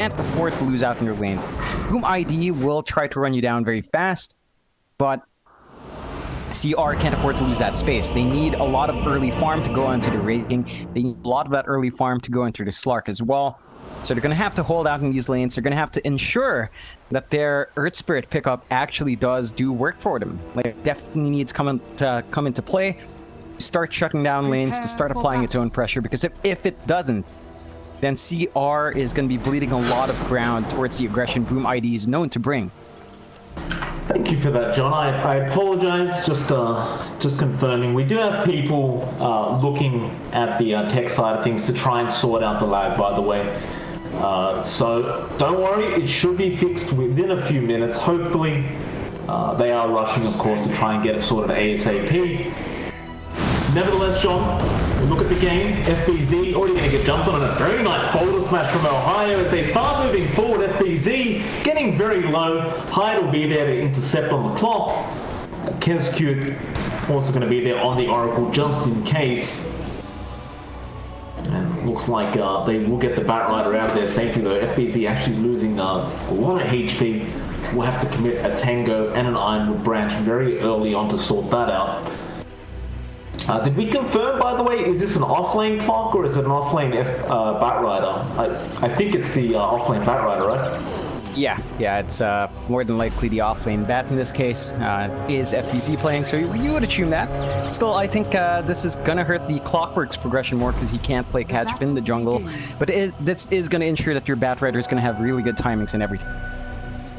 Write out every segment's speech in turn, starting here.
can't afford to lose out in your lane. Boom ID will try to run you down very fast, but CR can't afford to lose that space. They need a lot of early farm to go into the Wraith King. They need a lot of that early farm to go into the Slark as well. So they're going to have to hold out in these lanes. They're going to have to ensure that their Earth Spirit pickup actually does do work for them. Like, definitely needs come into play. Start shutting down lanes, to start applying its own pressure, because if it doesn't, then CR is going to be bleeding a lot of ground towards the aggression Boom ID is known to bring. Thank you for that, John. I apologize, just confirming. We do have people looking at the tech side of things to try and sort out the lag, by the way. So don't worry, it should be fixed within a few minutes. Hopefully, they are rushing, of course, to try and get it sorted ASAP. Nevertheless, John, look at the game. FBZ already going to get jumped on, and a very nice folder smash from Ohio. If they start moving forward, FBZ getting very low. Hyde will be there to intercept on the clock. Kezcute also going to be there on the Oracle just in case. And looks like they will get the Batrider out of there safely, though. FBZ actually losing a lot of HP. We'll have to commit a Tango and an Ironwood branch very early on to sort that out. Did we confirm, by the way, is this an offlane clock or is it an offlane Batrider? I think it's the offlane Batrider, right? Yeah, it's more than likely the offlane Bat in this case. Is FBZ playing, so you would assume that. Still, I think this is gonna hurt the Clockwork's progression more because he can't play catch-up in the jungle. But this is gonna ensure that your Batrider is gonna have really good timings and everything.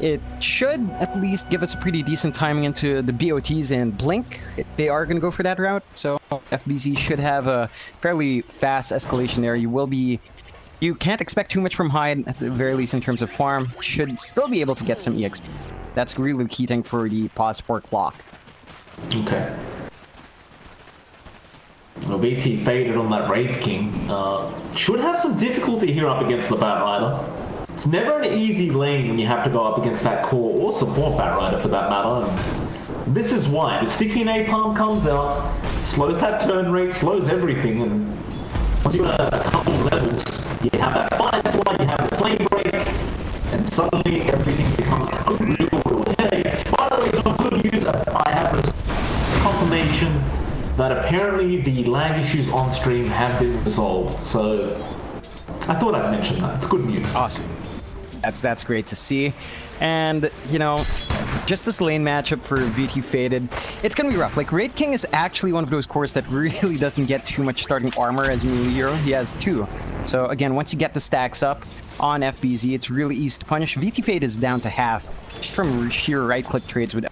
It should at least give us a pretty decent timing into the BOTs and Blink. They are going to go for that route, so FBZ should have a fairly fast escalation there. You can't expect too much from Hyde, at the very least in terms of farm. Should still be able to get some EXP. That's really the key thing for the pause 4 clock. Okay. Well, BT faded on that Wraith King. Should have some difficulty here up against the Batrider. It's never an easy lane when you have to go up against that core or support Batrider for that matter. And this is why the sticky napalm comes out, slows that turn rate, slows everything, and once you're at a couple levels, you have that firefly, you have the flame break, and suddenly everything becomes a real headache. By the way, John, good news, I have confirmation that apparently the lag issues on stream have been resolved, so I thought I'd mention that. It's good news. Awesome. That's great to see. And, you know, just this lane matchup for VT Faded, it's going to be rough. Like, Wraith King is actually one of those cores that really doesn't get too much starting armor as a melee hero. He has 2. So, again, once you get the stacks up on FBZ, it's really easy to punish. VT Fade is down to half from sheer right-click trades with...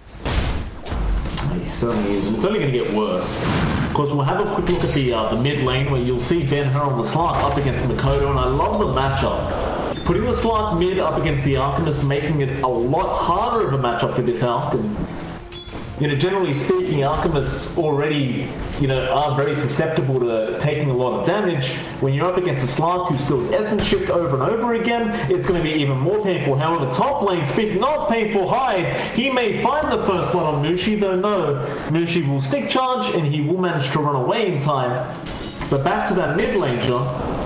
He certainly is, and it's only going to get worse. Of course, we'll have a quick look at the mid lane where you'll see Ben-Hur on the Slark up against Mikoto, and I love the matchup. Putting the Slark mid up against the Alchemist, making it a lot harder of a matchup for this Alch. And, you know, generally speaking, Alchemists already, you know, are very susceptible to taking a lot of damage. When you're up against a Slark who steals Essence Shift over and over again, it's going to be even more painful. However, top lane, speaking of painful, Hyde, he may find the first one on Mushi, though no, Mushi will stick charge and he will manage to run away in time. But back to that mid lane, John.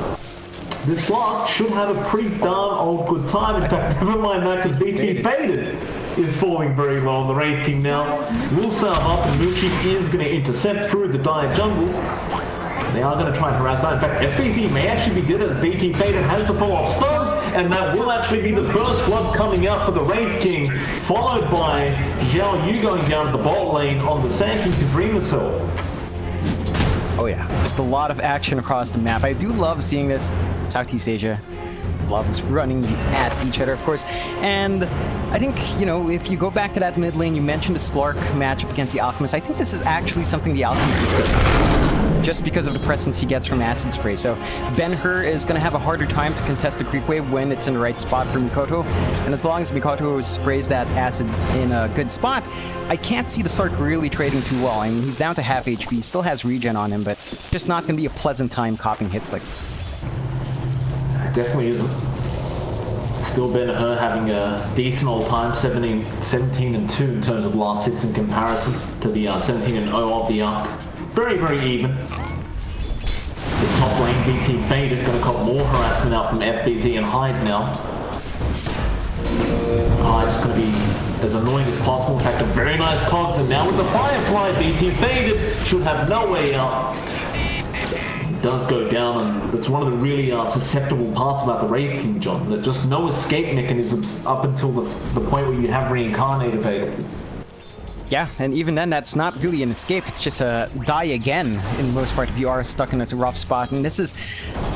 This Slark should have a pretty darn old good time. In fact, never mind that, because BT Faded is falling very low on the Wraith King now. Will salve up, and Mushi is going to intercept through the dire jungle. They are going to try and harass that. In fact, FBZ may actually be dead as BT Faded has the follow-up stun, and that will actually be the first blood coming out for the Wraith King, followed by Zhao Yu going down to the bot lane on the Sand King to dream herself. Oh yeah, just a lot of action across the map. I do love seeing this. Southeast Asia loves running at each other, of course. And I think, you know, if you go back to that mid lane, you mentioned the Slark matchup against the Alchemist. I think this is actually something the Alchemist is good at, just because of the presence he gets from Acid Spray. So Ben-Hur is going to have a harder time to contest the creep wave when it's in the right spot for Mikoto. And as long as Mikoto sprays that acid in a good spot, I can't see the Slark really trading too well. I mean, he's down to half HP, he still has regen on him, but just not going to be a pleasant time copying hits like that. Definitely isn't. Still Ben-Hur having a decent old time, 17 and 2 in terms of last hits in comparison to the 17 and 0 of the Arc. Very, very even. The top lane BT Faded going to cop more harassment out from FBZ and Hyde now. Just going to be as annoying as possible. In fact, a very nice cogs, and now with the Firefly, BT faded, should have no way out. It does go down, and that's one of the really susceptible parts about the Wraith King, John, that just no escape mechanisms up until the point where you have Reincarnate available. Yeah, and even then, that's not really an escape. It's just a die again, in the most part, if you are stuck in a rough spot. And this is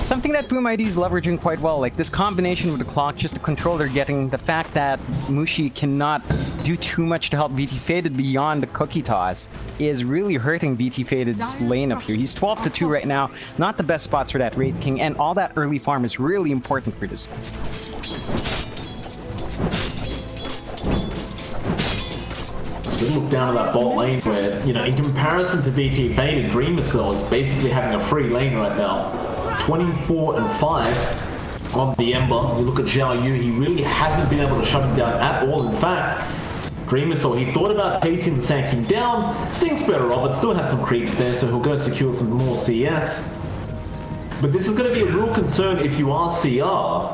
something that Boom ID is leveraging quite well. Like, this combination with the clock, just the control they're getting, the fact that Mushi cannot do too much to help VT Faded beyond the cookie toss is really hurting VT Faded's lane up here. He's 12-2 right now. Not the best spots for that Wraith King, and all that early farm is really important for this. Look down at that bot lane where, you know, in comparison to BT Faded, Dreamercell is basically having a free lane right now. 24-5 on the Ember. You look at Zhao Yu, he really hasn't been able to shut him down at all. In fact, Dreamercell, he thought about pacing the Sand King down, things better off, but still had some creeps there, so he'll go secure some more CS. But this is going to be a real concern if you are CR.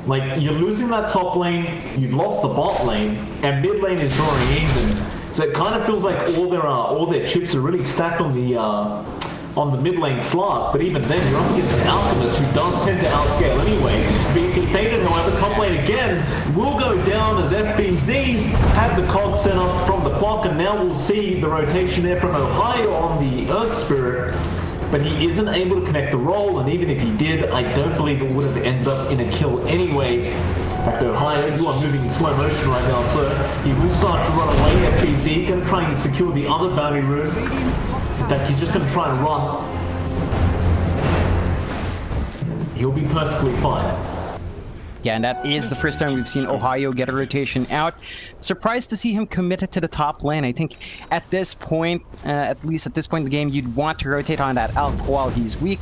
Like, you're losing that top lane, you've lost the bot lane, and mid lane is drawing even. So it kind of feels like all their chips are really stacked on the mid lane slot. But even then, you're up against an Alchemist who does tend to outscale anyway. BT Faded, however, top lane again will go down as FBZ had the cog set up from the clock, and now we'll see the rotation there from Ohio on the Earth Spirit. But he isn't able to connect the roll, and even if he did, I don't believe it would have ended up in a kill anyway. In fact, Ohio, you are moving in slow motion right now, sir. He will start to run away. FBZ going to try and secure the other boundary rune. In fact, he's just going to try and run. He'll be perfectly fine. Yeah, and that is the first time we've seen Ohio get a rotation out. Surprised to see him committed to the top lane. I think at this point, at least at this point in the game, you'd want to rotate on that Alk while he's weak.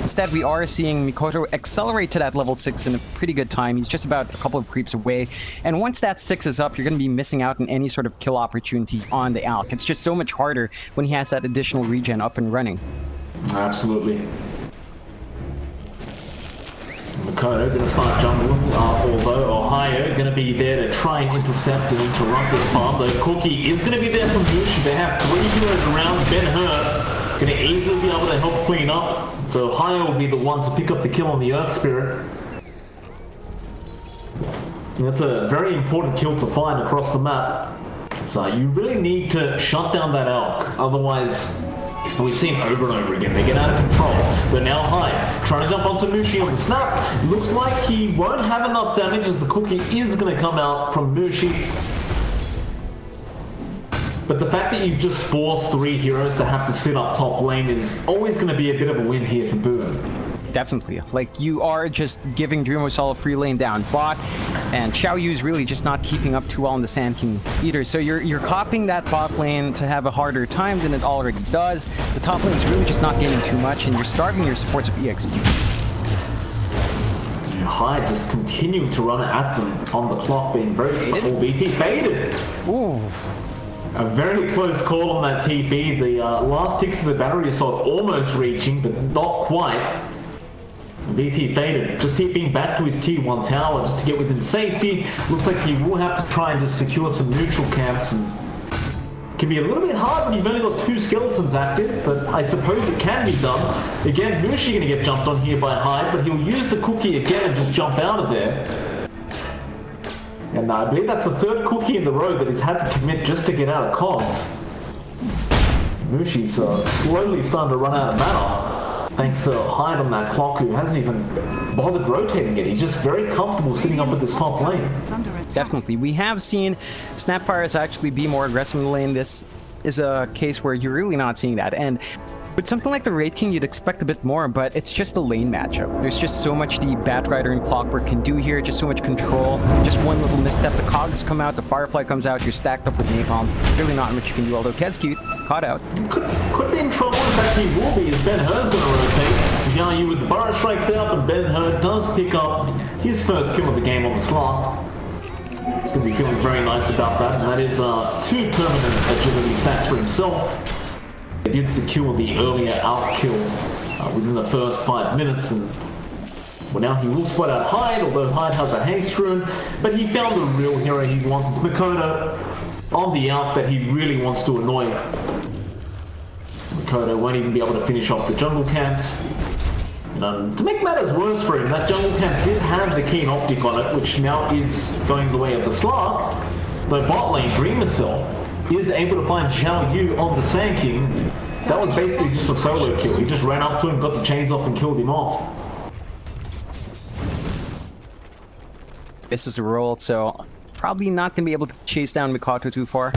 Instead, we are seeing Mikoto accelerate to that level 6 in a pretty good time. He's just about a couple of creeps away. And once that 6 is up, you're going to be missing out on any sort of kill opportunity on the Alk. It's just so much harder when he has that additional regen up and running. Absolutely. Mikoto going to start jungling, although Ohio going to be there to try and intercept and interrupt this farm. Though Cookie is going to be there from Mushi. They have 3 heroes around. Ben-Hur going to easily be able to help clean up. So Ohio will be the one to pick up the kill on the Earth Spirit. And that's a very important kill to find across the map. So you really need to shut down that Elk. Otherwise, we've seen over and over again, they get out of control. They're now high, trying to jump onto Mushi on the snap. Looks like he won't have enough damage as the cookie is going to come out from Mushi. But the fact that you just forced 3 heroes to have to sit up top lane is always going to be a bit of a win here for Boom. Definitely. Like, you are just giving Dreamercell a free lane down bot, and Xiao Yu's really just not keeping up too well in the Sand King either. So you're copying that bot lane to have a harder time than it already does. The top lane is really just not gaining too much, and you're starving your supports of EXP. Hyde just continuing to run at them on the clock, being very... Oh, BT faded! Ooh. A very close call on that TP. The last ticks of the battery assault almost reaching, but not quite. BT faded, just TPing back to his tier 1 tower just to get within safety. Looks like he will have to try and just secure some neutral camps, and can be a little bit hard when you've only got 2 skeletons active, but I suppose it can be done. Again, Mushi going to get jumped on here by Hyde, but he'll use the cookie again and just jump out of there. And I believe that's the 3rd cookie in the row that he's had to commit just to get out of cogs. Mushi's slowly starting to run out of mana. Thanks to Hyde on that clock, who hasn't even bothered rotating it. He's just very comfortable sitting up at this top lane. Definitely. We have seen Snapfires actually be more aggressive in the lane. This is a case where you're really not seeing that. And with something like the Wraith King, you'd expect a bit more, but it's just a lane matchup. There's just so much the Batrider and Clockwork can do here, just so much control. Just one little misstep, the Cogs come out, the Firefly comes out, you're stacked up with Napalm. Really not much you can do, although Kezcute caught out. Could be in trouble. In fact, he will be, as Ben-Hur's going to rotate. Zhao Yu with the Burrow strikes out, and Ben-Hur does pick up his first kill of the game on the slot. He's going to be feeling very nice about that, and that is 2 permanent agility stats for himself. They did secure the earlier out kill within the first 5 minutes, and Well, now he will spot out Hyde, although Hyde has a haste rune, but he found the real hero he wants. It's Makoto on the out that he really wants to annoy. Makoto won't even be able to finish off the jungle camps. To make matters worse for him, that jungle camp did have the keen optic on it, which now is going the way of the Slark. Though bot lane Dreamer Cell is able to find Xiao Yu on the Sand King. That was basically just a solo kill. He just ran up to him, got the chains off, and killed him off. This is the roll, so probably not going to be able to chase down Mikato too far.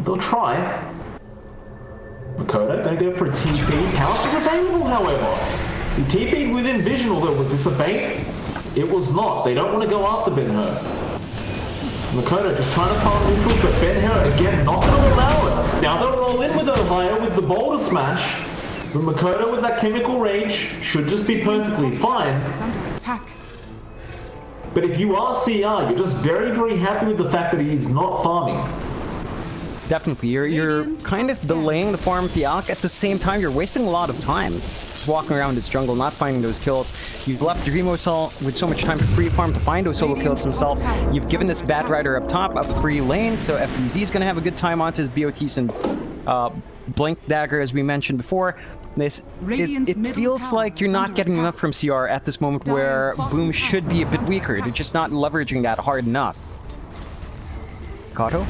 They'll try. Makoto, don't go for a TP. Pounce is available, however. He TP'd within vision, although was this a bait? It was not. They don't want to go after Ben-Hur. Makoto just trying to farm neutral, but Ben-Hur again not going to allow it. Now they'll roll in with Ohio with the boulder smash. But Makoto with that chemical rage should just be perfectly fine. But if you are CR, you're just very, very happy with the fact that he's not farming. Definitely, you're kind of delaying the farm of the Alk. At the same time, you're wasting a lot of time walking around this jungle, not finding those kills. You've left Dreamo Cell with so much time to free farm to find those solo kills himself. You've given this Bat Rider up top a free lane, so FBZ is going to have a good time onto his BOTs and Blink Dagger, as we mentioned before. It feels like you're not getting enough from CR at this moment where Boom should be a bit weaker. They're just not leveraging that hard enough. Kato?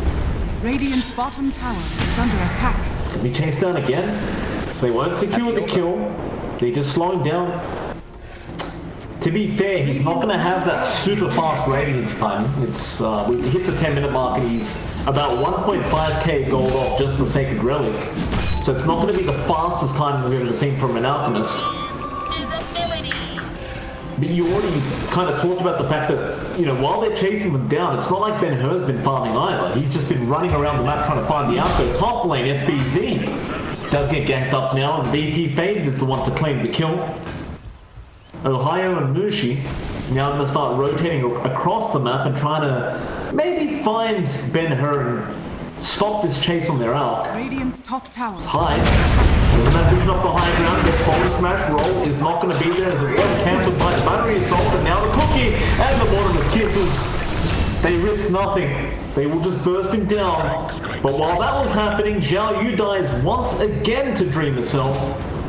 Radiant's bottom tower is under attack. Can we chase down again? They won't secure the kill. They just slow him down. To be fair, he's not going to have that super fast Radiance time. It's we hit the 10-minute mark and he's about 1.5k gold off just the Sacred Relic. So it's not going to be the fastest time we've ever seen from an Alchemist. But you already kind of talked about the fact that, you know, while they're chasing them down, it's not like Ben-Hur's been farming either. He's just been running around the map trying to find the Alpha. Top lane, FBZ does get ganked up now, and BT Faded is the one to claim the kill. Ohio and Mushi now going to start rotating across the map and trying to maybe find Ben-Hur and stop this chase on their Alk. Radiant's top tower. Hyde doesn't have vision off the high ground. Gets forward smash. Roll is not going to be there as it was cancelled by the battery assault, and now the cookie and the Mortimer's kisses. They risk nothing. They will just burst him down. But while that was happening, Xiao Yu dies once again to Dreamer Cell,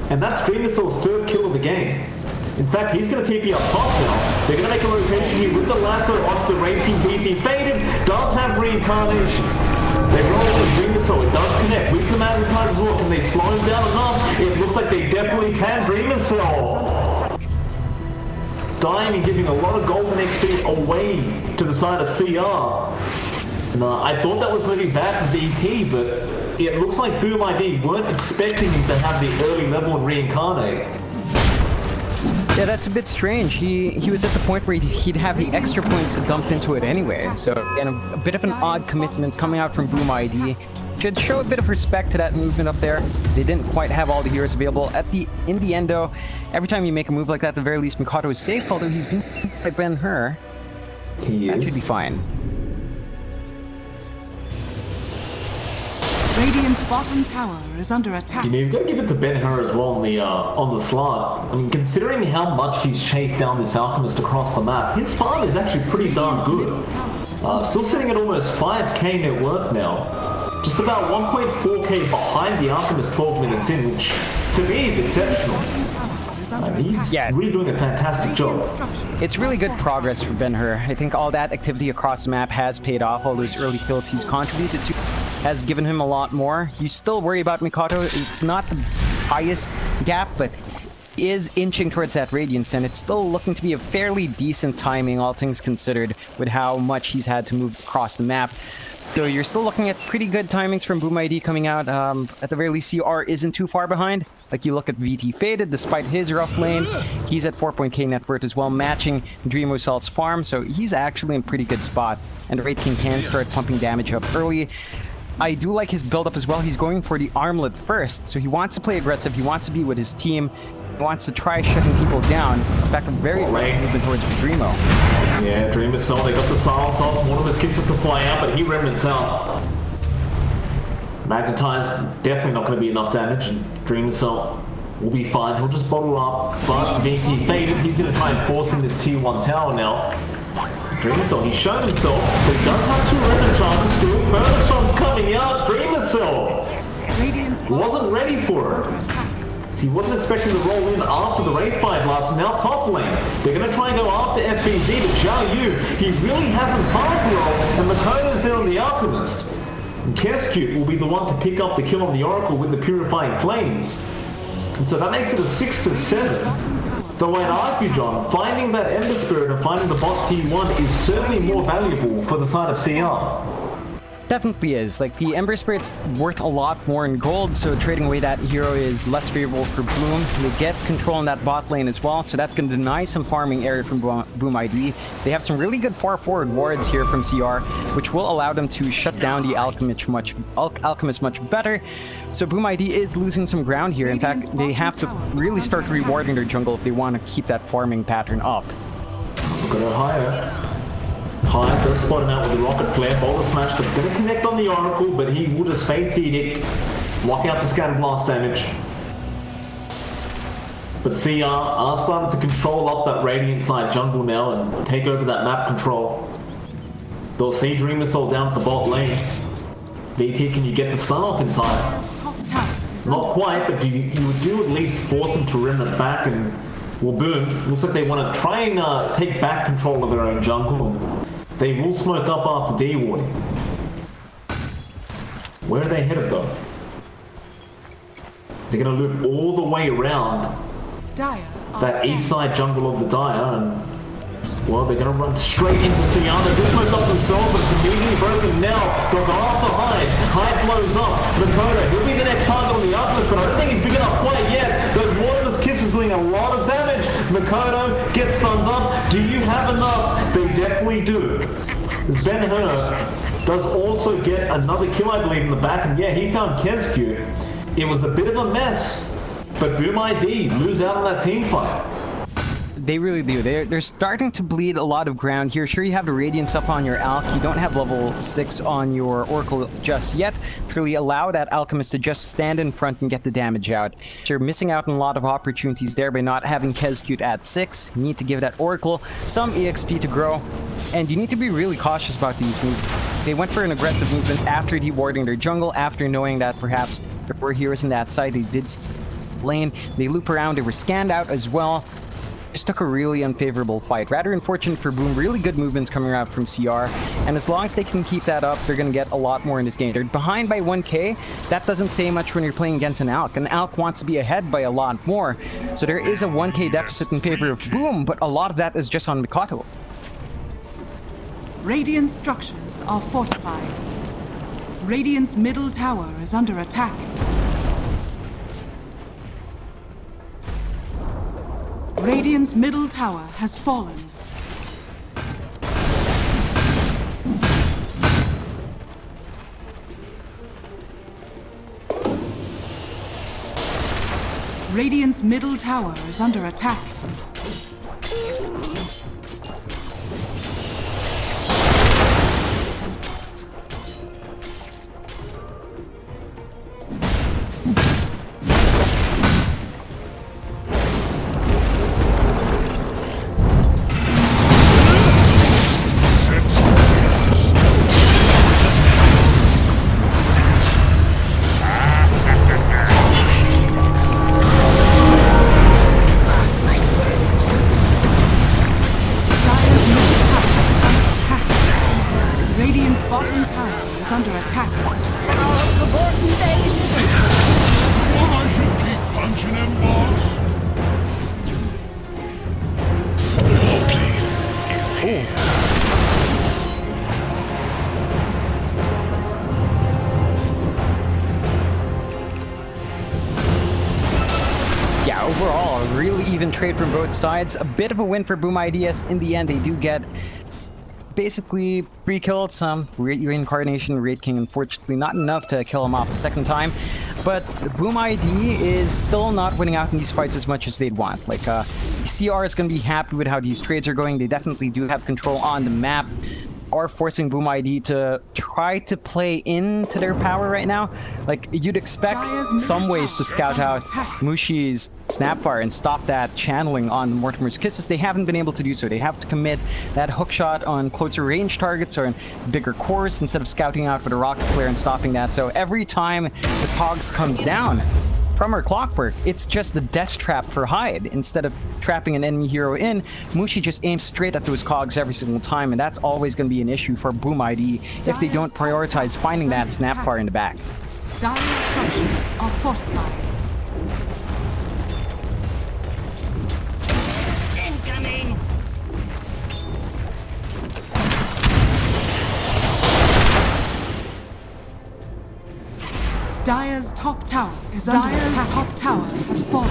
and that's Dreamer Cell's third kill of the game. In fact, he's going to TP up top now. They're going to make a rotation here with the lasso onto the Raging BT. Faded does have reincarnation. They roll the Dreamer Cell, it does connect with the Magnetize as well. Can they slow him down enough? It looks like they definitely can. Dreamer Cell dying and giving a lot of golden XP away to the side of CR. And I thought that was going to be bad for BT, but it looks like Boom ID weren't expecting him to have the early level and reincarnate. Yeah, that's a bit strange. He was at the point where he'd have the extra points dumped into it anyway. So, again, a bit of an odd commitment coming out from Boom ID. Should show a bit of respect to that movement up there. They didn't quite have all the heroes available. In the end, though, every time you make a move like that, at the very least, Mikato is safe, although he's been by Ben-Hur. That should be fine. Radiant's bottom tower is under attack. You know, you've got to give it to Ben-Hur as well on the slot. I mean, considering how much he's chased down this Alchemist across the map, his farm is actually pretty darn good. Still sitting at almost 5k net worth now. Just about 1.4k behind the Alchemist 12 minutes in, which to me is exceptional. He's really doing a fantastic job. It's really good progress for Ben-Hur. I think all that activity across the map has paid off. All those early kills he's contributed to has given him a lot more. You still worry about Mikato. It's not the highest gap, but is inching towards that Radiance, and it's still looking to be a fairly decent timing, all things considered, with how much he's had to move across the map. So you're still looking at pretty good timings from Boom ID coming out. At the very least, CR isn't too far behind. Like, you look at VT Faded, despite his rough lane, he's at 4.k net worth as well, matching Dreamo Cell's farm, so he's actually in a pretty good spot. And the Wraith King can start pumping damage up early. I do like his build-up as well. He's going for the armlet first, so he wants to play aggressive, he wants to be with his team, he wants to try shutting people down. In fact, a very aggressive movement towards Dreamo. Yeah, Dreamer Cell, they got the silence off, one of his kisses to fly out, but he remnants out. Magnetize, definitely not going to be enough damage, and Dreamer Cell will be fine. He'll just bottle up. But VT faded. He's going to try and force in this tier 1 tower now. Dreamercell, he's shown himself, but he does have 2 Render Charges still. Murderstorm's coming out. Dreamercell wasn't ready for it. He wasn't expecting to roll in after the Wraith Fire Blast. Now top lane. They're going to try and go after FBZ, but Xiao Yu, he really hasn't passed roll, and Makoto's there on the Alchemist. And Kescute will be the one to pick up the kill on the Oracle with the Purifying Flames. And so that makes it a 6-7. Though I'd argue, John, finding that Ember Spirit and finding the bot T1 is certainly more valuable for the side of CR. Definitely is. Like, the Ember Spirit's worth a lot more in gold, so trading away that hero is less favorable for Bloom. They get control in that bot lane as well, so that's going to deny some farming area from Boom ID. They have some really good far forward wards here from CR, which will allow them to shut down the Alchemist much better. So Boom ID is losing some ground here. In fact, they have to really start rewarding their jungle if they want to keep that farming pattern up. Go higher. Hyde does spot him out with the Rocket Flare. Boulder Smash, they're going to connect on the Oracle, but he will just Fate's Edict, block out the Scatter Blast damage. But CR are starting to control up that Radiant side jungle now and take over that map control. They'll see Dreamersoul down at the bot lane. VT, can you get the stun off in time? Not quite, but you would at least force them to run it back, and well, Boom, looks like they want to try and take back control of their own jungle. They will smoke up after D-warding. Where are they headed though? They're going to loop all the way around that east side jungle of the Dire, and well, they're going to run straight into CR. They just smoked up themselves, but it's immediately broken now. They'll go after Hyde. Hyde blows up. Makoto, he'll be the next target on the Alchemist, but I don't think he's big enough quite yet. Those Waterless Kiss is doing a lot of damage. Makoto gets stunned up. Do you have enough? They definitely do. Ben-Hur does also get another kill, I believe, in the back, and yeah, he found Kescute. It was a bit of a mess, but Boom ID lose out on that team fight. They really do. They're starting to bleed a lot of ground here. Sure, you have the Radiance up on your Alch. You don't have level 6 on your Oracle just yet to really allow that Alchemist to just stand in front and get the damage out. So you're missing out on a lot of opportunities there by not having Kescute at 6. You need to give that Oracle some EXP to grow, and you need to be really cautious about these moves. They went for an aggressive movement after dewarding their jungle, after knowing that perhaps there were heroes in that side. They did lane. They loop around. They were scanned out as well. Just took a really unfavorable fight. Rather unfortunate for Boom. Really good movements coming out from CR. And as long as they can keep that up, they're going to get a lot more in this game. They're behind by 1k. That doesn't say much when you're playing against an Alk. An Alk wants to be ahead by a lot more. So there is a 1k deficit in favor of Boom, but a lot of that is just on Mikoto. Radiant structures are fortified. Radiant's middle tower is under attack. Radiant's middle tower has fallen. Radiant's middle tower is under attack. Bottom tower is under attack. I should keep punching him, boss. Your place is here. Yeah, overall, a really even trade from both sides. A bit of a win for Boom IDS. In the end, they do get basically 3 kills, some reincarnation, Raid King, unfortunately not enough to kill him off a second time, but Boom ID is still not winning out in these fights as much as they'd want. Like, CR is going to be happy with how these trades are going. They definitely do have control on the map, are forcing Boom ID to try to play into their power right now. Like, you'd expect some ways to scout out Mushi's Snapfire and stop that channeling on Mortimer's Kisses. They haven't been able to do so. They have to commit that hookshot on closer range targets or in bigger cores instead of scouting out with a rocket flare and stopping that. So every time the Cogs comes down from her Clockwork, it's just the death trap for Hyde. Instead of trapping an enemy hero in, Mushi just aims straight at those Cogs every single time, and that's always going to be an issue for Boom ID if they don't prioritize finding that Snapfire in the back. Dire structures are fortified. Incoming! Dire's top tower is under attack. Dire's top tower has fallen.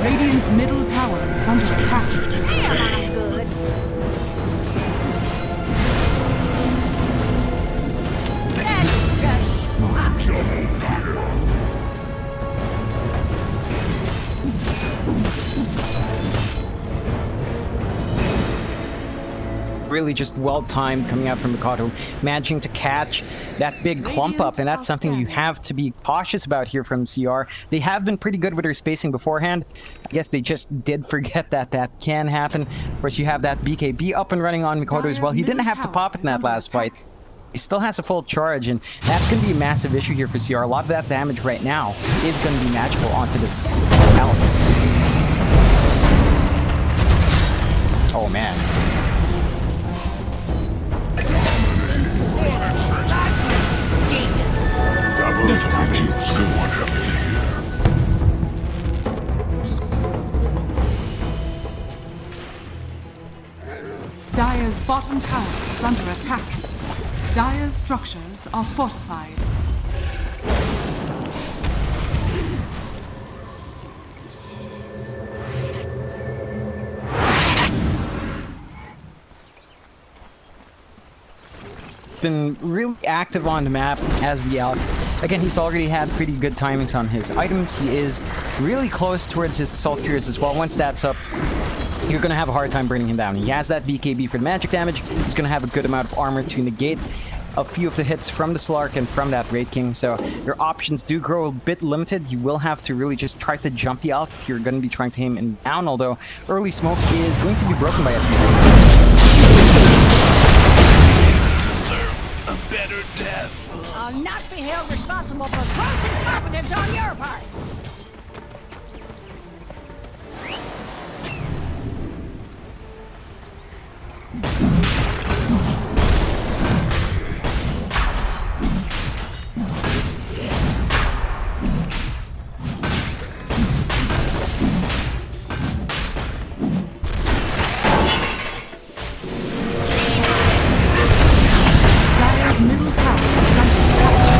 Radiant's middle tower is under attack. I'm good. Really just well-timed coming out from Mikado, managing to catch that big clump up, and that's something you have to be cautious about here from CR. They have been pretty good with their spacing beforehand. I guess they just did forget that that can happen. Of course, you have that BKB up and running on Mikado as well. He didn't have to pop it in that last fight. He still has a full charge, and that's going to be a massive issue here for CR. A lot of that damage right now is going to be magical onto this health. Oh, man. Dire's bottom tower is under attack. Dire's structures are fortified. Been really active on the map as the Alp. Again, he's already had pretty good timings on his items. He is really close towards his Assault Cures as well. Once that's up, you're going to have a hard time bringing him down. He has that BKB for the magic damage. He's going to have a good amount of armor to negate a few of the hits from the Slark and from that Wraith King. So your options do grow a bit limited. You will have to really just try to jump the Alp if you're going to be trying to aim him down, although early smoke is going to be broken by FPC. Better death. I'll not be held responsible for gross incompetence on your part. Middle tower is under attack.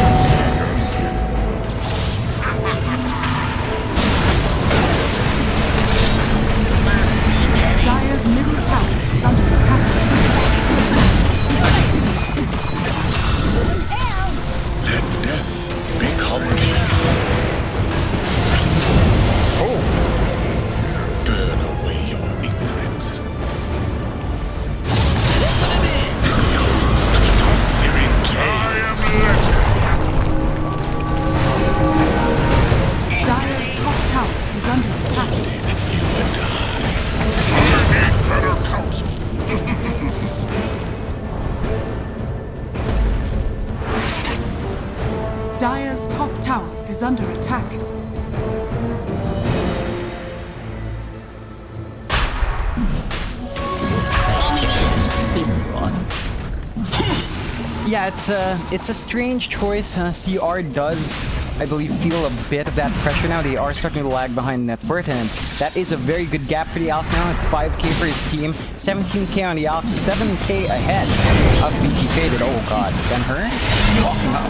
Dire's middle tower is under attack. Let death become peace. Burn away your ignorance. Dire's top tower is under attack. Better counsel. Dire's top tower is under attack. Yeah, it's a strange choice. CR does, I believe, feel a bit of that pressure now. They are starting to lag behind net worth, and that is a very good gap for the Alpha now at 5k for his team. 17k on the Alpha, 7k ahead of BT Faded. Oh god, Ben-Hur walking up.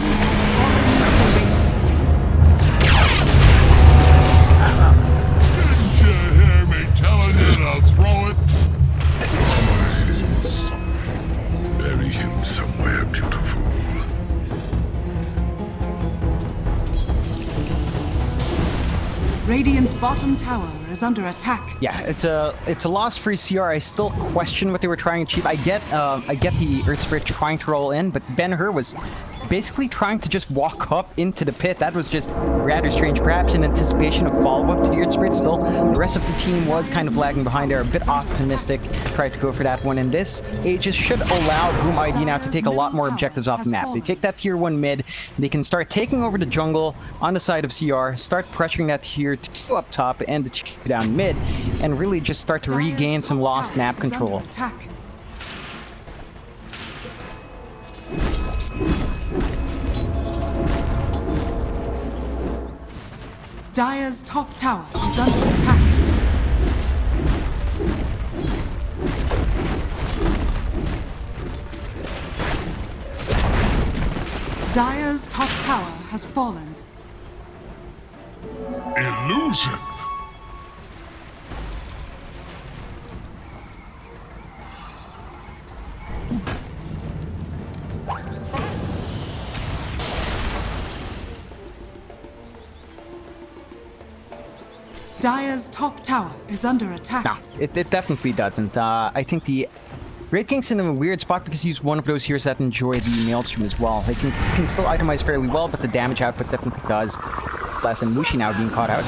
Didn't you hear me telling you to throw it? Promises must someday fall. Bury him somewhere beautiful. Radiant's bottom tower is under attack. Yeah, it's a loss for CR. I still question what they were trying to achieve. I get the Earth Spirit trying to roll in, but Ben-Hur was basically trying to just walk up into the pit. That was just rather strange. Perhaps in anticipation of follow-up to the Earth Spirit. Still, the rest of the team was kind of lagging behind there, a bit optimistic. Tried to go for that one, and this Aegis should allow Boom ID now to take a lot more objectives off the map. They take that tier 1 mid, they can start taking over the jungle on the side of CR, start pressuring that tier 2 up top and the tier 2 down mid, and really just start to regain some lost map control. Dire's top tower is under attack. Dire's top tower has fallen. Illusion. Dire's top tower is under attack. No, it definitely doesn't. I think the Great King's in a weird spot because he's one of those heroes that enjoy the Maelstrom as well. They can still itemize fairly well, but the damage output definitely does less. And Mushi now being caught out.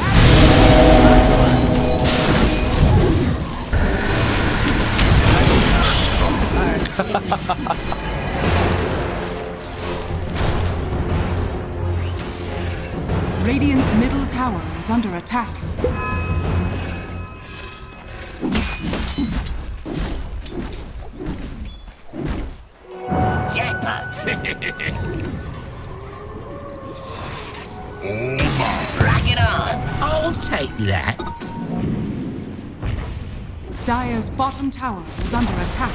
Radiant's middle tower is under attack. Jackpot! Rock it on! I'll take that. Dire's bottom tower is under attack.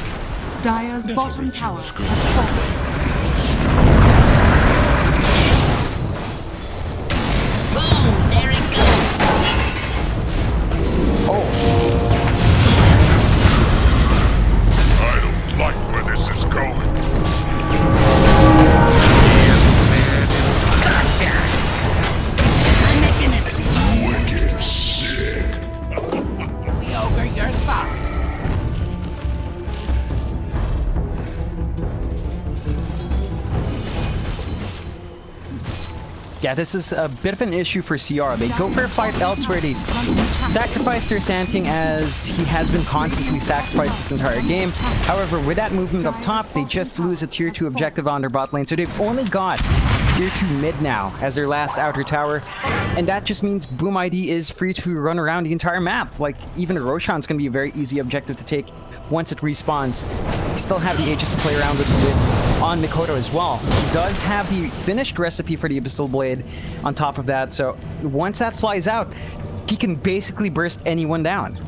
Dire's bottom tower has fallen. Boom! There it goes! I don't like where this is going. Gotcha! I'm making this Wicked sick. the ogre, you're sorry. Yeah, this is a bit of an issue for CR. They go for a fight elsewhere. They sacrifice their Sand King as he has been constantly sacrificed this entire game. However, with that movement up top, they just lose a tier 2 objective on their bot lane. So they've only got tier 2 mid now as their last outer tower. And that just means Boom ID is free to run around the entire map. Like, even Roshan's going to be a very easy objective to take once it respawns. You still have the Aegis to play around with on Mikoto as well. He does have the finished recipe for the Abyssal Blade on top of that, so once that flies out, he can basically burst anyone down.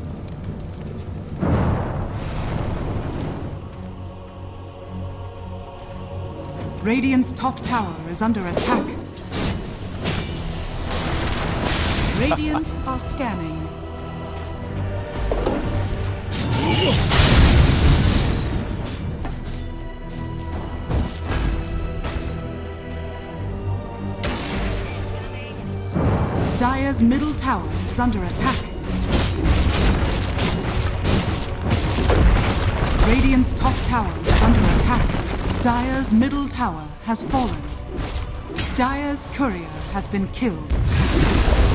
Radiant's top tower is under attack. Radiant are scanning. Dire's middle tower is under attack. Radiant's top tower is under attack. Dire's middle tower has fallen. Dire's courier has been killed.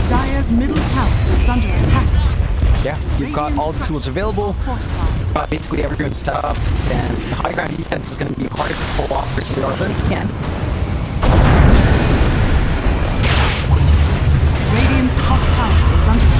Dire's middle tower is under attack. Yeah, you've got all the tools available. Basically everyone's set up, and the high ground defense is going to be harder to pull off for CR than he can. Radiant's top tower is under attack.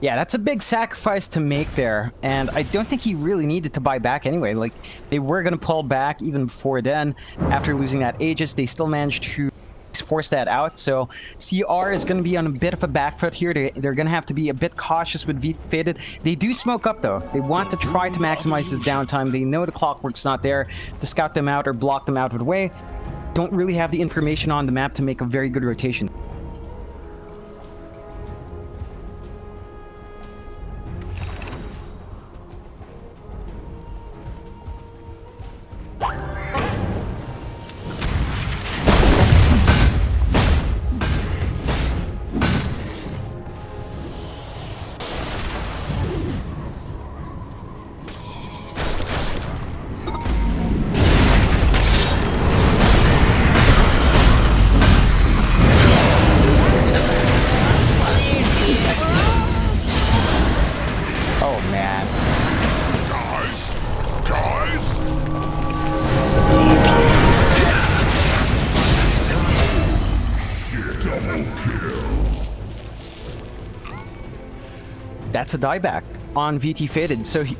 Yeah, that's a big sacrifice to make there, and I don't think he really needed to buy back anyway. Like, they were going to pull back even before then. After losing that Aegis, they still managed to force that out. So CR is going to be on a bit of a back foot here. They're going to have to be a bit cautious with VT Faded. They do smoke up though. They want to try to maximize his downtime. They know the clockwork's not there to scout them out or block them out with way. Don't really have the information on the map to make a very good rotation. That's a dieback on VT Faded. So he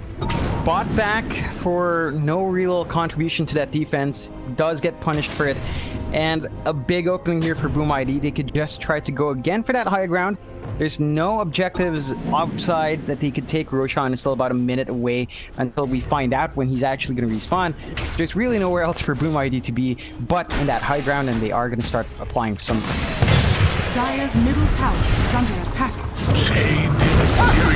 bought back for no real contribution to that defense. Does get punished for it. And a big opening here for Boom ID. They could just try to go again for that high ground. There's no objectives outside that they could take. Roshan is still about a minute away until we find out when he's actually going to respawn. There's really nowhere else for Boom ID to be but in that high ground, and they are going to start applying some. Dire's middle tower is under attack. Dire's middle tower.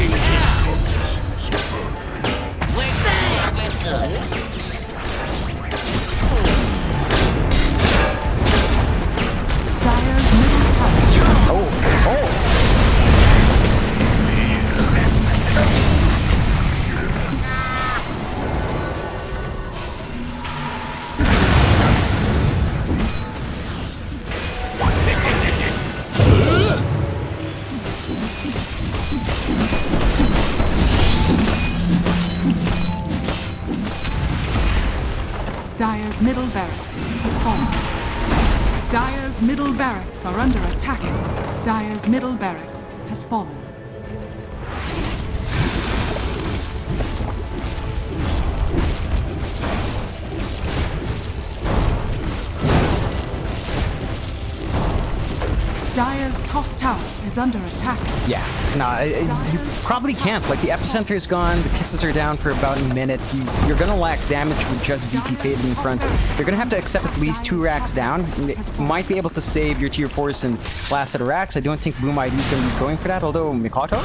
Dire's middle barracks has fallen. Dire's middle barracks are under attack. Dire's middle barracks has fallen. Dire's top tower is under attack. Yeah, no, you probably can't. Like, the epicenter is gone, the kisses are down for about a minute. You're gonna lack damage with just VT Faded in front. You're gonna have to accept at least 2 racks down. You might be able to save your tier 4s and last set of racks. I don't think Boom ID is gonna be going for that, although Mikoto